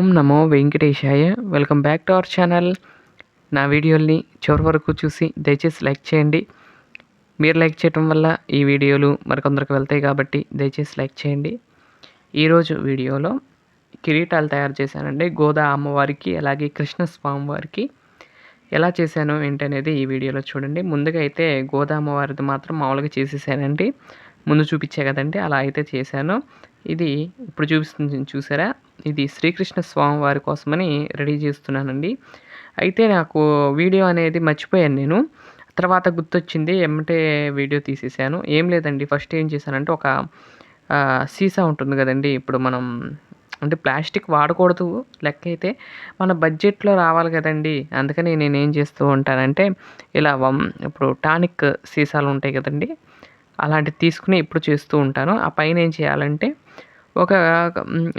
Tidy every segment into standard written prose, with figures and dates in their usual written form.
Om Namo Venkatesaya. Welcome back to our channel. నా వీడియోల్ని చివరి వరకు చూసి దయచేసి లైక్ చేయండి. మీరు లైక్ చేయటం వల్ల ఈ వీడియోలు మరికొందరికి వెళ్తాయి కాబట్టి దయచేసి లైక్ చేయండి. ఈరోజు వీడియోలో కిరీటాలు తయారు చేశానండి. గోదా అమ్మవారికి అలాగే కృష్ణస్వామి వారికి ఎలా చేశాను ఏంటనేది ఈ వీడియోలో చూడండి. ముందుగా అయితే గోదా అమ్మవారిది మాత్రం మామూలుగా చేసేసానండి. ముందు చూపించే కదండి, అలా అయితే చేశాను. ఇది ఇప్పుడు చూపిస్తుంది చూసారా, ఇది శ్రీకృష్ణ స్వామి వారి కోసమని రెడీ చేస్తున్నానండి. అయితే నాకు వీడియో అనేది మర్చిపోయాను నేను. తర్వాత గుర్తొచ్చింది, ఎమ్మటే వీడియో తీసేసాను. ఏం లేదండి, ఫస్ట్ ఏం చేశానంటే ఒక సీసా ఉంటుంది కదండి, ఇప్పుడు మనం అంటే ప్లాస్టిక్ వాడకూడదు లెక్క అయితే, మన బడ్జెట్లో రావాలి కదండి. అందుకని నేనేం చేస్తూ ఉంటానంటే ఇలా ఇప్పుడు టానిక్ సీసాలు ఉంటాయి కదండి, అలాంటివి తీసుకుని ఇప్పుడు చేస్తూ ఉంటాను. ఆ పైన ఏం చేయాలంటే ఒక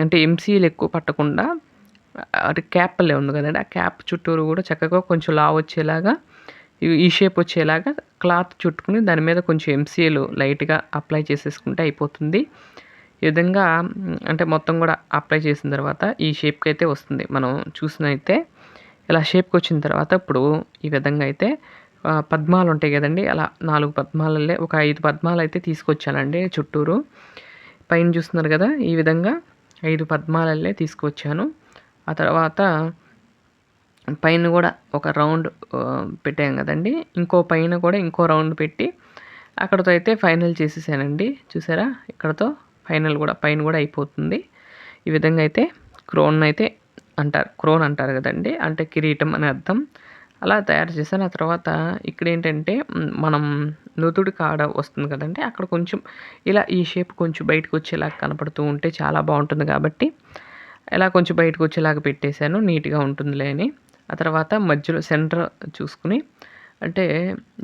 అంటే ఎంసీలు ఎక్కువ పట్టకుండా అది క్యాప్లే ఉంది కదండి, ఆ క్యాప్ చుట్టూరు కూడా చక్కగా కొంచెం లావు వచ్చేలాగా ఈ షేప్ వచ్చేలాగా క్లాత్ చుట్టుకుని దాని మీద కొంచెం ఎంసీలు లైట్గా అప్లై చేసేసుకుంటే అయిపోతుంది. ఈ విధంగా అంటే మొత్తం కూడా అప్లై చేసిన తర్వాత ఈ షేప్కి అయితే వస్తుంది. మనం చూసినైతే ఇలా షేప్కి వచ్చిన తర్వాత ఇప్పుడు ఈ విధంగా అయితే పద్మాలు ఉంటాయి కదండి, అలా 4 పద్మాలల్లే ఒక 5 పద్మాలు అయితే తీసుకొచ్చానండి చుట్టూరు. పైన చూస్తున్నారు కదా, ఈ విధంగా 5 పద్మాలల్లే తీసుకొచ్చాను. ఆ తర్వాత పైన కూడా ఒక రౌండ్ పెట్టాం కదండి, ఇంకో పైన కూడా ఇంకో రౌండ్ పెట్టి అక్కడతో అయితే ఫైనల్ చేసేసానండి. చూసారా, ఇక్కడతో ఫైనల్ కూడా పైన కూడా అయిపోతుంది. ఈ విధంగా అయితే క్రోన్ అయితే అంటారు, క్రోన్ అంటారు కదండి, అంటే కిరీటం అని అర్థం. అలా తయారు చేశాను. ఆ తర్వాత ఇక్కడ ఏంటంటే మనం నుదుడి కాడ వస్తుంది కదండి, అక్కడ కొంచెం ఇలా ఈ షేప్ కొంచెం బయటకు వచ్చేలాగా కనపడుతూ ఉంటే చాలా బాగుంటుంది కాబట్టి ఇలా కొంచెం బయటకు వచ్చేలాగా పెట్టేశాను, నీట్గా ఉంటుందిలే అని. ఆ తర్వాత మధ్యలో సెంటర్ చూసుకుని, అంటే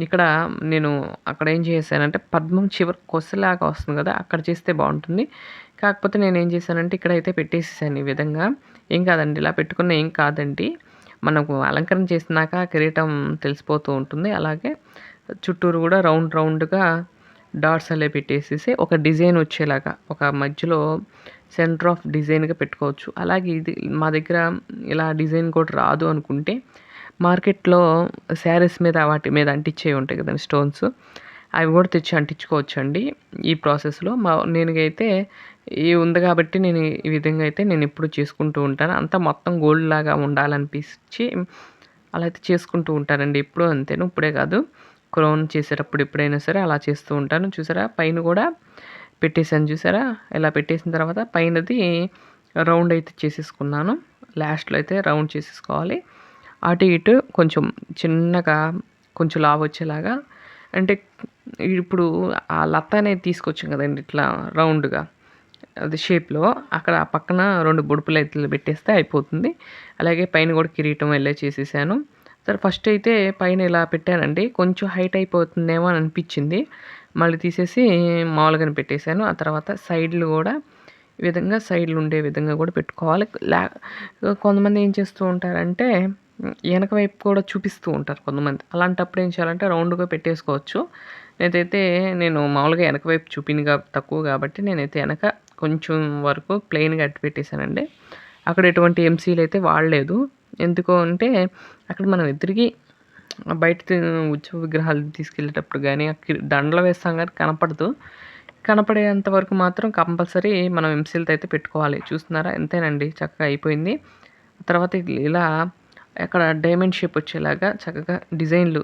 ఇక్కడ నేను అక్కడ ఏం చేశానంటే పద్మం చివరి కొసలాగా వస్తుంది కదా, అక్కడ చేస్తే బాగుంటుంది. కాకపోతే నేను ఏం చేశానంటే ఇక్కడైతే పెట్టేసేసాను ఈ విధంగా. ఏం కాదండి, ఇలా పెట్టుకున్న ఏం కాదండి, మనకు అలంకరణ చేసినాక కిరీటం తెలిసిపోతూ ఉంటుంది. అలాగే చుట్టూరు కూడా రౌండ్ రౌండ్గా డాట్స్ అలా పెట్టేసేసి ఒక డిజైన్ వచ్చేలాగా ఒక మధ్యలో సెంటర్ ఆఫ్ డిజైన్గా పెట్టుకోవచ్చు. అలాగే ఇది మా దగ్గర ఇలా డిజైన్ కూడా రాదు అనుకుంటే మార్కెట్లో శారీస్ మీద వాటి మీద అంటించేవి ఉంటాయి కదండి స్టోన్స్, అవి కూడా తెచ్చి అంటించుకోవచ్చు అండి ఈ ప్రాసెస్లో. నేనైతే ఈ ఉంది కాబట్టి నేను ఈ విధంగా అయితే నేను ఎప్పుడు చేసుకుంటూ ఉంటాను. అంతా మొత్తం గోల్డ్ లాగా ఉండాలనిపించి అలా అయితే చేసుకుంటూ ఉంటానండి. ఎప్పుడూ అంతేను, ఇప్పుడే కాదు, క్రౌన్ చేసేటప్పుడు ఎప్పుడైనా సరే అలా చేస్తూ ఉంటాను. చూసారా, పైన కూడా పెట్టేసాను. చూసారా, ఇలా పెట్టేసిన తర్వాత పైనది రౌండ్ అయితే చేసేసుకున్నాను. లాస్ట్లో అయితే రౌండ్ చేసేసుకోవాలి. అటు ఇటు కొంచెం చిన్నగా కొంచెం లావు వచ్చేలాగా, అంటే ఇప్పుడు ఆ లత అనేది తీసుకొచ్చాం కదండి ఇట్లా రౌండ్గా అది షేప్లో, అక్కడ ఆ పక్కన 2 బొడుపులు అయితే పెట్టేస్తే అయిపోతుంది. అలాగే పైన కూడా కిరీటం వెళ్ళే చేసేసాను. సరే, ఫస్ట్ అయితే పైన ఇలా పెట్టానండి, కొంచెం హైట్ అయిపోతుందేమో అని అనిపించింది, మళ్ళీ తీసేసి మామూలుగానే పెట్టేశాను. ఆ తర్వాత సైడ్లు కూడా ఈ విధంగా సైడ్లు ఉండే విధంగా కూడా పెట్టుకోవాలి. కొంతమంది ఏం చేస్తూ ఉంటారంటే వెనక వైపు కూడా చూపిస్తూ ఉంటారు కొంతమంది. అలాంటప్పుడు ఏం చేయాలంటే రౌండ్గా పెట్టేసుకోవచ్చు. నేను మామూలుగా వెనక వైపు తక్కువ కాబట్టి నేనైతే వెనక కొంచెం వరకు ప్లెయిన్గా అట్టి పెట్టేశానండి. అక్కడ ఎటువంటి ఎంసీలు అయితే వాడలేదు. ఎందుకు అంటే అక్కడ మనం ఎదురుగి బయట ఉత్సవ విగ్రహాలు తీసుకెళ్ళేటప్పుడు కానీ దండలు వేస్తాం కానీ కనపడదు. కనపడేంత వరకు మాత్రం కంపల్సరీ మనం ఎంసీలతో అయితే పెట్టుకోవాలి. చూస్తున్నారా, ఎంతేనండి, చక్కగా అయిపోయింది. తర్వాత ఇలా అక్కడ డైమండ్ షేప్ వచ్చేలాగా చక్కగా డిజైన్లు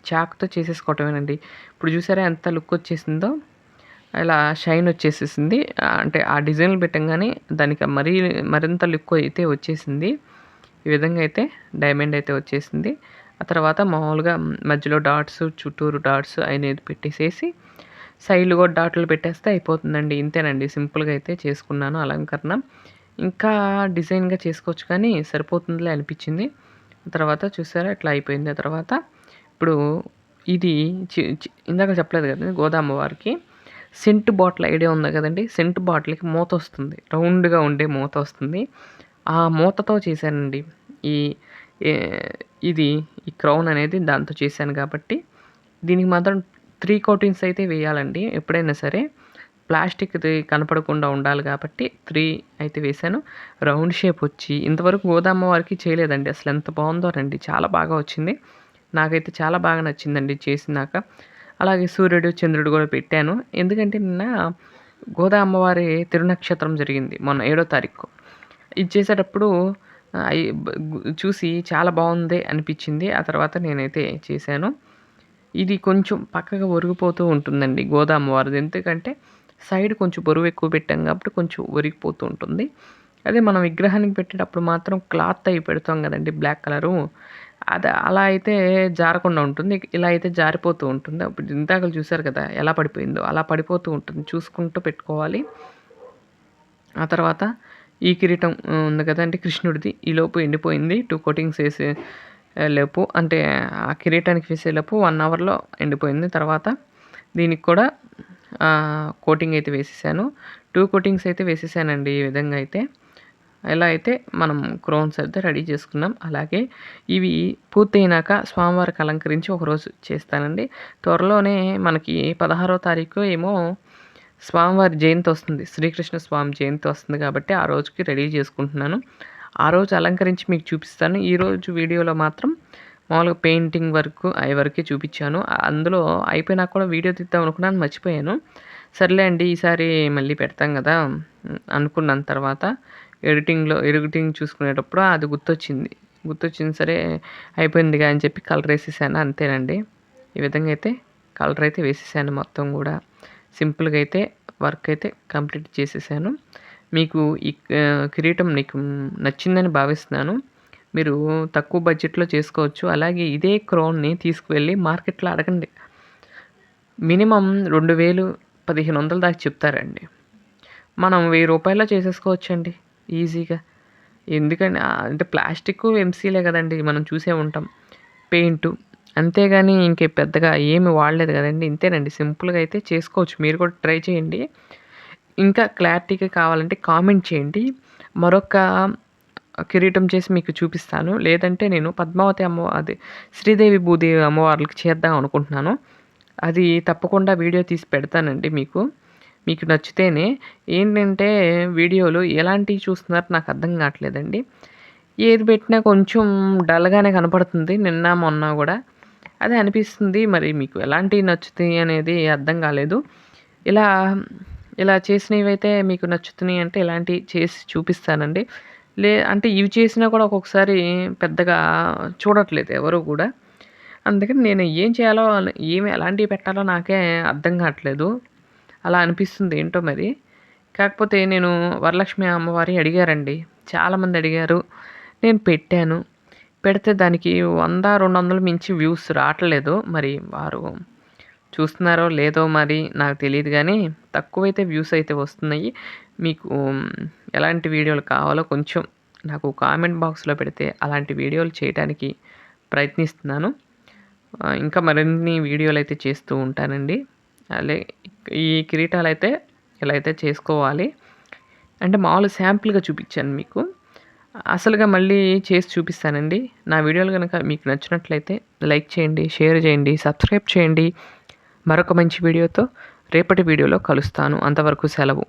చాక్తో చేసేసుకోవటమేనండి. ఇప్పుడు చూసారా ఎంత లుక్ వచ్చేసిందో, ఇలా షైన్ వచ్చేసేసింది. అంటే ఆ డిజైన్లు పెట్టంగానే దానికి మరింత లుక్ అయితే వచ్చేసింది. ఈ విధంగా అయితే డైమండ్ అయితే వచ్చేసింది. ఆ తర్వాత మామూలుగా మధ్యలో డాట్స్, చుట్టూరు డాట్స్ అనేది పెట్టేసేసి సైడ్లు కూడా డాట్లు పెట్టేస్తే అయిపోతుందండి. ఇంతేనండి, సింపుల్గా అయితే చేసుకున్నాను అలంకరణ. ఇంకా డిజైన్గా చేసుకోవచ్చు కానీ సరిపోతుందిలే అనిపించింది. తర్వాత చూసారా ఇట్లా అయిపోయింది. ఆ తర్వాత ఇప్పుడు ఇది ఇందాక చెప్పలేదు కదండి, గోదామ్మ వారికి సెంట్ బాటిల్ ఐడియా ఉంది కదండి, సెంట్ బాటిల్కి మూత వస్తుంది, రౌండ్గా ఉండే మూత వస్తుంది. ఆ మూతతో చేశానండి ఈ ఇది ఈ క్రౌన్ అనేది దాంతో చేశాను కాబట్టి దీనికి మాత్రం 3 కోటింగ్స్ అయితే వేయాలండి ఎప్పుడైనా సరే. ప్లాస్టిక్‌ది కనపడకుండా ఉండాలి కాబట్టి 3 అయితే వేశాను. రౌండ్ షేప్ వచ్చి ఇంతవరకు గోదామ్మవారికి చేయలేదండి. అసలు ఎంత బావుందోనండి. చాలా బాగా వచ్చింది. నాకైతే చాలా బాగా నచ్చిందండి చేసినాక. అలాగే సూర్యుడు, చంద్రుడు గూడా పెట్టాను. ఎందుకంటే నిన్న గోదా అమ్మవారి తిరునక్షత్రం జరిగింది. మొన్న 7వ తారీఖు. ఇది చేసేటప్పుడు అయి చూసి చాలా బావుంది అనిపిచ్చింది. ఆ తర్వాత నేనైతే చేశాను. ఇది కొంచెం పక్కగా ఒరిగిపోతూ ఉంటుందండి గోదా అమ్మవారిది. ఎందుకంటే సైడ్ కొంచెం బరువు ఎక్కువ పెట్టాం కాబట్టి కొంచెం ఒరిగిపోతూ ఉంటుంది. అదే మనం విగ్రహానికి పెట్టేటప్పుడు మాత్రం క్లాత్ అయి పెడతాం గదండీ బ్లాక్ కలరు. అలా అయితే జారకుండా ఉంటుంది. ఇలా అయితే జారిపోతూ ఉంటుంది. అప్పుడు ఇందాకల చూసారు కదా! ఎలా పడిపోయిందో అలా పడిపోతూ ఉంటుంది. చూసుకుంటూ పెట్టుకోవాలి. ఆ తర్వాత ఈ కిరీటం ఉంది కదండీ కృష్ణుడిది. ఈలోపు ఎండిపోయింది. 2 కోటింగ్స్ ఏసే లోపు అంటే ఆ కిరీటానికి వేసేలోపు 1 అవర్‌లో ఎండిపోయింది. తర్వాత దీనికి కూడా కోటింగ్ అయితే వేసేసాను. 2 కోటింగ్స్ అయితే వేసేసానండి ఈ విధంగా అయితే. ఇలా అయితే మనం క్రోన్స్ అయితే రెడీ చేసుకున్నాం. అలాగే ఇవి పూర్తయినాక స్వామివారికి అలంకరించి ఒకరోజు చేస్తానండి. త్వరలోనే మనకి 16వ తారీఖు ఏమో స్వామివారి జయంతి వస్తుంది. శ్రీకృష్ణ స్వామి జయంతి వస్తుంది కాబట్టి ఆ రోజుకి రెడీ చేసుకుంటున్నాను. ఆ రోజు అలంకరించి మీకు చూపిస్తాను. ఈరోజు వీడియోలో మాత్రం మామూలుగా పెయింటింగ్ వర్క్ అవి వరకే చూపించాను. అందులో అయిపోయినాక కూడా వీడియో తీద్దాం అనుకున్నాను మర్చిపోయాను. సర్లే అండి ఈసారి మళ్ళీ పెడతాం కదా అనుకున్నాను. తర్వాత ఎడిటింగ్ చూసుకునేటప్పుడు అది గుర్తొచ్చింది. సరే అయిపోయిందిగా అని చెప్పి కలర్ వేసేసాను అంతేనండి. ఈ విధంగా అయితే కలర్ అయితే వేసేసాను మొత్తం కూడా. సింపుల్‌గా అయితే వర్క్ అయితే కంప్లీట్ చేసేసాను. మీకు ఈ కిరీటం నీకు నచ్చిందని భావిస్తున్నాను. మీరు తక్కువ బడ్జెట్‌లో చేసుకోవచ్చు. అలాగే ఇదే క్రౌన్‌ని తీసుకువెళ్ళి మార్కెట్‌లో అడగండి. మినిమమ్ 2000, 1500 దాకా చెప్తారండి. మనం రూ. 1000లో చేసేసుకోవచ్చండి ఈజీగా. ఎందుకంటే అంటే ప్లాస్టిక్కు, ఎంసీలే కదండీ మనం చూసే ఉంటాం. పెయింటు అంతేగాని ఇంక పెద్దగా ఏమి వాడలేదు కదండీ. ఇంతేనండి సింపుల్‌గా అయితే చేసుకోవచ్చు. మీరు కూడా ట్రై చేయండి. ఇంకా క్లారిటీగా కావాలంటే కామెంట్ చేయండి. మరొక కిరీటం చేసి మీకు చూపిస్తాను. లేదంటే నేను పద్మావతి అదే శ్రీదేవి, భూదేవి అమ్మవార్లకి చేద్దాం అనుకుంటున్నాను. అది తప్పకుండా వీడియో తీసి పెడతానండి మీకు. మీకు నచ్చితేనే. ఏంటంటే వీడియోలు ఎలాంటివి చూస్తున్నారో నాకు అర్థం కావట్లేదండి. ఏది పెట్టినా కొంచెం డల్‌గానే కనపడుతుంది. నిన్న, మొన్న గూడా. అదే అనిపిస్తుంది. మరి మీకు ఎలాంటివి నచ్చుతాయి అనేది అర్థం కాలేదు. ఇలా ఇలా చేసినవైతే మీకు నచ్చుతున్నాయి అంటే ఇలాంటివి చేసి చూపిస్తానండి. అంటే ఇవి చేసినా కూడా ఒక్కొక్కసారి పెద్దగా చూడట్లేదు ఎవరు గూడా. అందుకని నేను ఏం చేయాలో ఎలాంటివి పెట్టాలో నాకే అర్థం కావట్లేదు. అలా అనిపిస్తుంది ఏంటో మరి. కాకపోతే నేను వరలక్ష్మి అమ్మవారి అడిగారండి. చాలామంది అడిగారు. నేను పెట్టాను. పెడితే దానికి 100, 200 మించి వ్యూస్ రావట్లేదు. మరి వారు చూస్తున్నారో లేదో మరి నాకు తెలీదు గానీ, తక్కువైతే వ్యూస్ అయితే వస్తున్నాయి. మీకు ఎలాంటి వీడియోలు కావాలో కొంచెం నాకు కామెంట్ బాక్స్‌లో పెడితే అలాంటి వీడియోలు చేయటానికి ప్రయత్నిస్తున్నాను. ఇంకా మరిన్ని వీడియోలైతే చేస్తూ ఉంటానండి. ఈ కిరీటాలైతే ఇలా అయితే చేసుకోవాలి. అంటే మామూలు శాంపుల్‌గా చూపించాను మీకు. అసలుగా మళ్ళీ చేసి చూపిస్తానండి. నా వీడియోలు గనక మీకు నచ్చినట్లయితే లైక్ చేయండి, షేర్ చేయండి, సబ్స్క్రైబ్ చేయండి. మరొక మంచి వీడియోతో రేపటి వీడియోలో కలుస్తాను. అంతవరకు సెలవు.